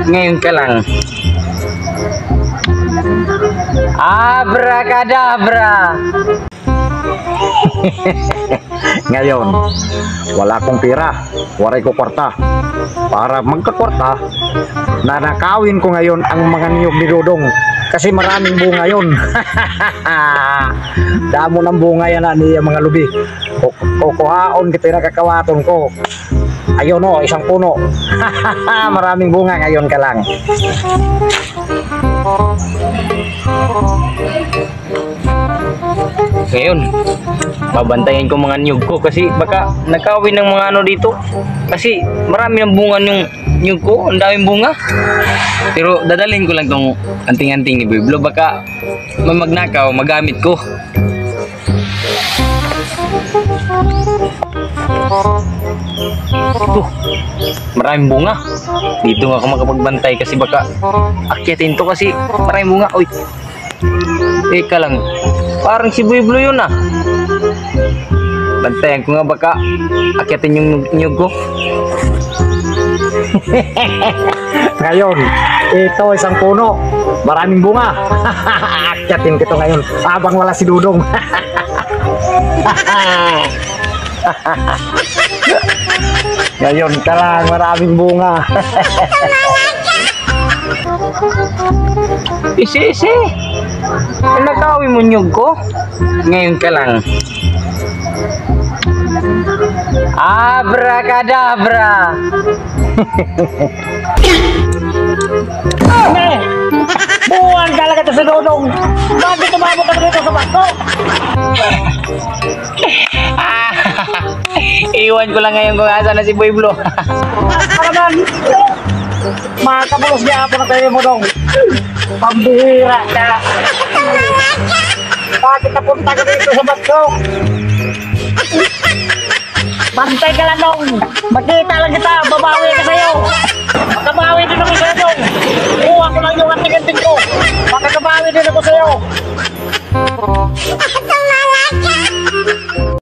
Ngayon ka lang. Abracadabra. Ngayon, wala akong pira, waray ko kwarta. Para magkakwarta, nanakawin ko ngayon ang mga niyog ni Dodong. Kasi maraming bunga yun. Damo ng bunga yan na niya mga lubi. Kukuhaon kita nakakawaton ko. Ayun o, isang puno. Maraming bunga ngayon ka lang. Ngayon, babantayan ko mga niyog ko kasi baka nakawin ng mga ano dito. Kasi marami ng bunga yung niyog ko, ang daming bunga. Pero dadalhin ko lang tong anting-anting ni Biblo, baka magnakaw, magamit ko. Ito, maraming bunga. Dito nga ako makapagbantay kasi baka akyatin to kasi maraming bunga. Uy, teka lang, parang si Biblo yun ah. Bantayan ko nga baka akyatin yung niyog ko. Ngayon, ito isang puno. Maraming bunga. Akyatin ko ito ngayon habang wala si Dudong. Ngayon ka lang, maraming bunga. Isi. Nakawin mo niyog ko. Ngayon ka lang. Abracadabra. Buwan talaga ito si Dodong. Bakit tumabot ka dito sa bato? Iwan ko lang ngayon kung asa na si Biblo. Paraman, makabulos niya ako na tayo mo dong. Pambihira ka. Bakit napunta ka dito sa bato? Bantay ka lang dong. Magkita lang kita. Babawi ka sa'yo. Makabawi din ako sa'yo dong. Kuha ko lang yung anting-anting ko. Makakabawi din ako sa'yo.